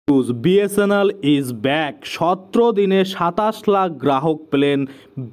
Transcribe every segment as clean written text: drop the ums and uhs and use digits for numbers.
BSNL is back. 17 দিনে 27 লাখ গ্রাহক পেলেন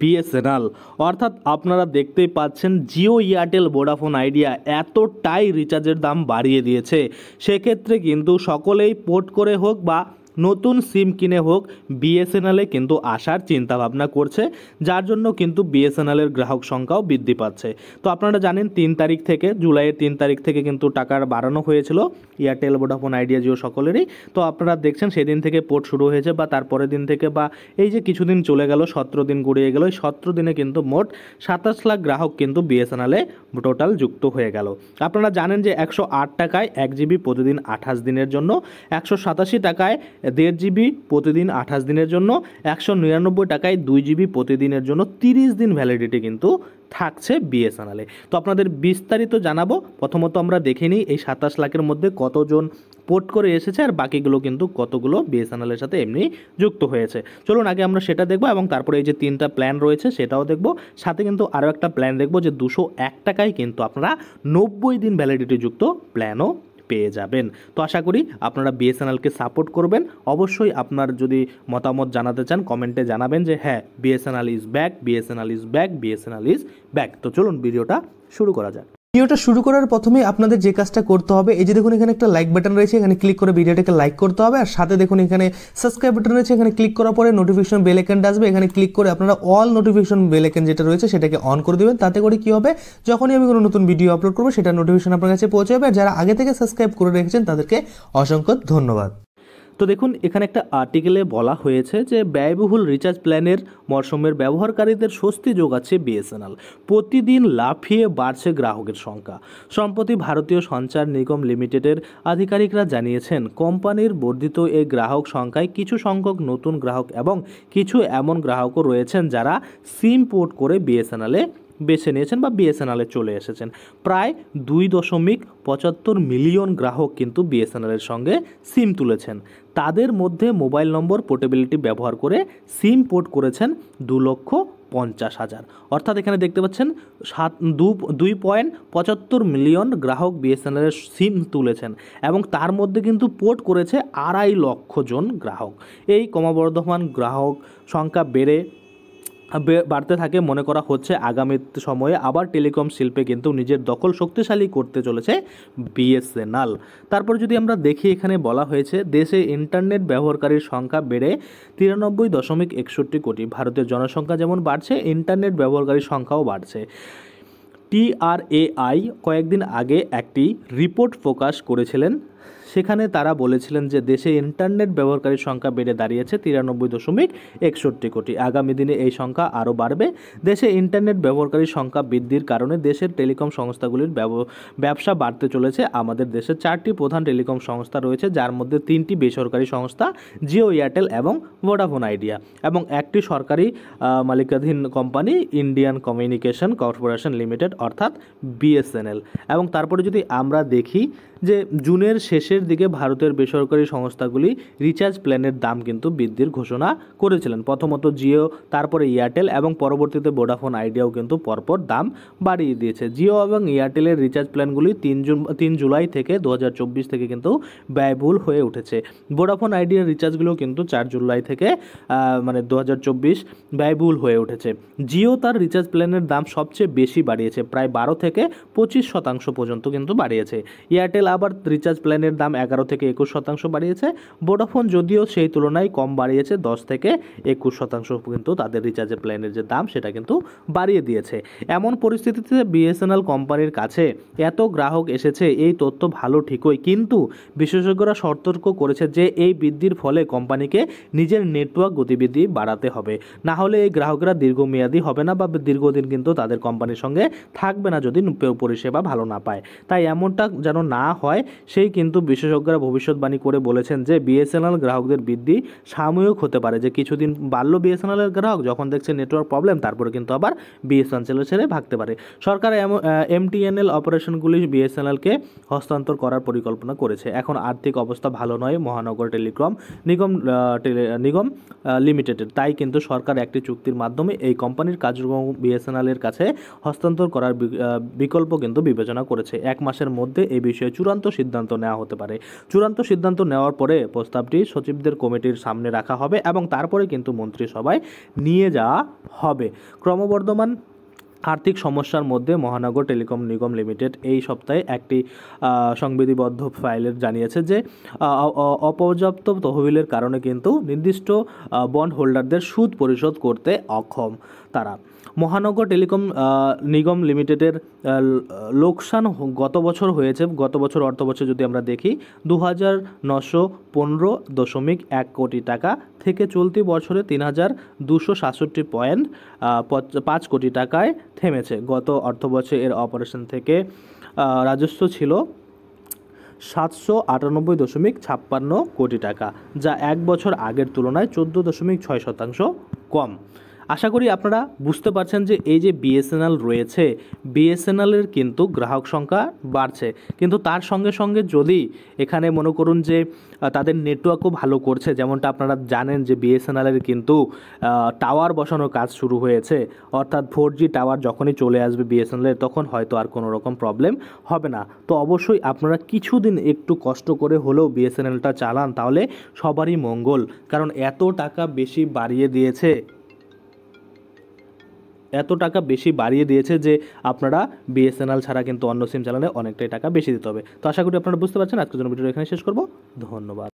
বিএসএনএল। অর্থাৎ আপনারা দেখতেই পাচ্ছেন জিও, এয়ারটেল, ভোডাফোন আইডিয়া এতটাই রিচার্জের দাম বাড়িয়ে দিয়েছে। সেক্ষেত্রে কিন্তু সকলেই পোর্ট করে হোক বা নতুন সিম কিনে হোক বিএসএনএলে কিন্তু আসার চিন্তাভাবনা করছে, যার জন্য কিন্তু বিএসএনএলের গ্রাহক সংখ্যাও বৃদ্ধি পাচ্ছে। তো আপনারা জানেন 3 তারিখ থেকে, জুলাইয়ের 3 তারিখ থেকে কিন্তু টাকার বাড়ানো হয়েছিল এয়ারটেল, ভোডাফোন আইডিয়া, জিও সকলেরই। তো আপনারা দেখছেন সেদিন থেকে পোর্ট শুরু হয়েছে বা তারপরের দিন থেকে, বা এই যে কিছুদিন চলে গেল, 17 দিন গড়িয়ে গেল, এই 17 দিনে কিন্তু মোট 27 লাখ গ্রাহক কিন্তু বিএসএনএলে টোটাল যুক্ত হয়ে গেল। আপনারা জানেন যে 108 টাকায় 1 জিবি প্রতিদিন 28 দিনের জন্য, 187 টাকায় 1.5 জিবি প্রতিদিন 28 দিনের জন্য, 199 টাকায় 2 জিবি প্রতিদিনের জন্য 30 দিন ভ্যালিডিটি কিন্তু থাকছে বিএসএনএলে। তো আপনাদের বিস্তারিত জানাবো। প্রথমত আমরা দেখে নিই এই 27 লাখের মধ্যে কতজন পোর্ট করে এসেছে আর বাকিগুলো কিন্তু কতগুলো বিএসএনএলের সাথে এমনি যুক্ত হয়েছে। চলুন আগে আমরা সেটা দেখবো এবং তারপরে এই যে 3টা প্ল্যান রয়েছে সেটাও দেখবো। সাথে কিন্তু আরও একটা প্ল্যান দেখবো যে 201 টাকায় কিন্তু আপনারা 90 দিন ভ্যালিডিটি যুক্ত প্ল্যানও পেয়ে যাবেন। তো আশা করি আপনারা বিএসএনএলকে সাপোর্ট করবেন। অবশ্যই আপনার যদি মতামত জানাতে চান কমেন্টে জানাবেন যে হ্যাঁ, BSNL is back, BSNL is back, BSNL is back. তো চলুন ভিডিওটা শুরু করা যাক। ভিডিওটা শুরু করার প্রথমে আপনাদের যে কাজটা করতে হবে, এই যে দেখুন এখানে একটা লাইক বাটন রয়েছে, এখানে ক্লিক করে ভিডিওটাকে লাইক করতে হবে। আর সাথে দেখুন এখানে সাবস্ক্রাইব বাটন রয়েছে, এখানে ক্লিক করার পরে নোটিফিকেশন বেল আইকনটা আসবে, এখানে ক্লিক করে আপনারা অল নোটিফিকেশন বেল আইকন যেটা রয়েছে সেটাকে অন করে দিবেন। তাতে করে কি হবে, যখনই আমি কোনো নতুন ভিডিও আপলোড করবো সেটা নোটিফিকেশন আপনার কাছে পৌঁছে যাবে। আর যারা আগে থেকে সাবস্ক্রাইব করে রেখেছেন তাদেরকে অসংখ্য ধন্যবাদ। তো দেখুন এখানে একটা আর্টিকেলে বলা হয়েছে যে ব্যয়বহুল রিচার্জ প্ল্যানের মরশুমের ব্যবহারকারীদের স্বস্তি যোগাচ্ছে বিএসএনএল। প্রতিদিন লাফিয়ে বাড়ছে গ্রাহকের সংখ্যা। সম্প্রতি ভারতীয় সঞ্চার নিগম লিমিটেডের আধিকারিকরা জানিয়েছেন কোম্পানির বর্ধিত এই গ্রাহক সংখ্যায় কিছু সংখ্যক নতুন গ্রাহক এবং কিছু এমন গ্রাহকও রয়েছেন যারা সিম পোর্ট করে বিএসএনএলে বেছে নিয়েছেন বা বিএসএনএলে চলে এসেছেন। প্রায় 2.75 মিলিয়ন গ্রাহক কিন্তু বিএসএনএলের সঙ্গে সিম তুলেছেন। তাদের মধ্যে মোবাইল নম্বর পোর্টেবিলিটি ব্যবহার করে সিম পোর্ট করেছেন 2,50,000। অর্থাৎ এখানে দেখতে পাচ্ছেন 2.75 মিলিয়ন গ্রাহক বিএসএনএলের সিম তুলেছেন এবং তার মধ্যে কিন্তু পোর্ট করেছে 2.5 লক্ষ জন গ্রাহক। এই ক্রমবর্ধমান গ্রাহক সংখ্যা বাড়তে থাকে মনে করা হচ্ছে আগামী সময়ে আবার টেলিকম শিল্পে কিন্তু নিজের দখল শক্তিশালী করতে চলেছে বিএসএনএল। তারপর যদি আমরা দেখি এখানে বলা হয়েছে দেশে ইন্টারনেট ব্যবহারকারীর সংখ্যা বেড়ে 93.61 কোটি। ভারতের জনসংখ্যা যেমন বাড়ছে, ইন্টারনেট ব্যবহারকারীর সংখ্যাও বাড়ছে। TRAI কয়েকদিন আগে একটি রিপোর্ট প্রকাশ করেছিলেন। সেখানে তারা বলেছিলেন যে দেশে ইন্টারনেট ব্যবহারকারীর সংখ্যা বেড়ে দাঁড়িয়েছে 93.61 কোটি। আগামী দিনে এই সংখ্যা আরও বাড়বে। দেশে ইন্টারনেট ব্যবহারকারীর সংখ্যা বৃদ্ধির কারণে দেশের টেলিকম সংস্থাগুলির ব্যবসা বাড়তে চলেছে। আমাদের দেশে 4টি প্রধান টেলিকম সংস্থা রয়েছে, যার মধ্যে 3টি বেসরকারি সংস্থা, জিও, এয়ারটেল এবং ভোডাফোন আইডিয়া, এবং একটি সরকারি মালিকাধীন company, Indian Communication Corporation Limited অর্থাৎ বিএসএনএল। এবং তারপরে যদি আমরা দেখি যে জুনের শেষের দিকে ভারতের বেসরকারি সংস্থাগুলি রিচার্জ প্ল্যানের দাম কিন্তু বৃদ্ধির ঘোষণা করেছিলেন। প্রথমত জিও, তারপরে এয়ারটেল এবং পরবর্তীতে ভোডাফোন আইডিয়াও কিন্তু পরপর দাম বাড়িয়ে দিয়েছে। জিও এবং এয়ারটেলের রিচার্জ প্ল্যানগুলি 3 জুলাই থেকে 2024 থেকে কিন্তু ব্যয়বহুল হয়ে উঠেছে। ভোডাফোন আইডিয়ার রিচার্জগুলো কিন্তু 4 জুলাই থেকে 2024 ব্যয়বহুল হয়ে উঠেছে। জিও তার রিচার্জ প্ল্যানের দাম সবচেয়ে বেশি বাড়িয়েছে, প্রায় 12 থেকে 25% পর্যন্ত কিন্তু বাড়িয়েছে। এয়ারটেল আবার রিচার্জ প্ল্যানের দাম 11 থেকে 21% বাড়িয়েছে। ভোডাফোন যদিও সেই তুলনায় কম বাড়িয়েছে, 10 থেকে 21% কিন্তু তাদের রিচার্জের প্ল্যানের যে দাম সেটা কিন্তু বাড়িয়ে দিয়েছে। এমন পরিস্থিতিতে বিএসএনএল কোম্পানির কাছে এত গ্রাহক এসেছে, এই তথ্য ভালো ঠিকই, কিন্তু বিশেষজ্ঞরা সতর্ক করেছে যে এই বৃদ্ধির ফলে কোম্পানিকে নিজের নেটওয়ার্ক গতিবিধি বাড়াতে হবে, না হলে এই গ্রাহকরা দীর্ঘমেয়াদী হবে না বা দীর্ঘদিন কিন্তু তাদের কোম্পানির সঙ্গে থাকবে না যদি পরিষেবা ভালো না পায়। তাই এমনটা যেন না হয় সেই কিন্তু বিশেষজ্ঞরা ভবিষ্যৎবাণী করে বলেছেন যে বিএসএনএল গ্রাহকদের বৃদ্ধি সাময়িক হতে পারে, যে কিছুদিন বাড়লো বিএসএনএলের গ্রাহক, যখন দেখছে নেটওয়ার্ক প্রবলেম তারপরে কিন্তু আবার বিএসএনএল ছেড়ে ভাগতে পারে। সরকার এমটিএনএল অপারেশনগুলি বিএসএনএলকে হস্তান্তর করার পরিকল্পনা করেছে। এখন আর্থিক অবস্থা ভালো নয় মহানগর টেলিকম নিগম লিমিটেডের, তাই কিন্তু সরকার একটি চুক্তির মাধ্যমে এই কোম্পানির কার্যক্রম বিএসএনএলের কাছে হস্তান্তর করার বিকল্প কিন্তু বিবেচনা করেছে। 1 মাসের মধ্যে এই বিষয়ে চূড়ান্ত চূড়ান্ত সিদ্ধান্ত নেওয়া হতে পারে। চূড়ান্ত সিদ্ধান্ত নেওয়ার পরে প্রস্তাবটি সচিবদের কমিটির সামনে রাখা হবে এবং তারপরে কিন্তু মন্ত্রিসভায় নিয়ে যাওয়া হবে। ক্রমবর্ধমান আর্থিক সমস্যার মধ্যে মহানগর টেলিকম নিগম লিমিটেড এই সপ্তাহে একটি সংবিধিবদ্ধ ফাইলের জানিয়েছে যে অপর্যাপ্ত তহবিলের কারণে কিন্তু নির্দিষ্ট বন্ড হোল্ডারদের সুদ পরিশোধ করতে অক্ষম তারা। মহানগর টেলিকম নিগম লিমিটেডের লোকসান গত বছর হয়েছে, গত বছর অর্থবছর যদি আমরা দেখি 2915.1 কোটি টাকা থেকে চলতি বছরে 3267.5 কোটি টাকায় থেমেছে। গত অর্থবছরে এর অপারেশন থেকে রাজস্ব ছিল 798.56 কোটি টাকা, যা এক বছর আগের তুলনায় 14.6% কম। আশা করি আপনারা বুঝতে পারছেন যে এই যে বিএসএনএল রয়েছে, বিএসএনএলের কিন্তু গ্রাহক সংখ্যা বাড়ছে, কিন্তু তার সঙ্গে সঙ্গে যদি এখানে মনে করুন যে তাদের নেটওয়ার্কও ভালো করছে, যেমনটা আপনারা জানেন যে বিএসএনএলের কিন্তু টাওয়ার বসানোর কাজ শুরু হয়েছে, অর্থাৎ 4G টাওয়ার যখনই চলে আসবে বিএসএনএলের তখন হয়তো আর কোনো রকম প্রবলেম হবে না। তো অবশ্যই আপনারা কিছুদিন একটু কষ্ট করে হলেও বিএসএনএলটা চালান, তাহলে সবারই মঙ্গল। কারণ এত টাকা বেশি বাড়িয়ে দিয়েছে যে আপনারা বিএসএনএল ছাড়া কিন্তু অন্য সিম চালালে অনেকটাই টাকা বেশি দিতে হবে। তো আশা করি আপনারা বুঝতে পারছেন। আজকের জন্য ভিডিও এখানে শেষ করব। ধন্যবাদ।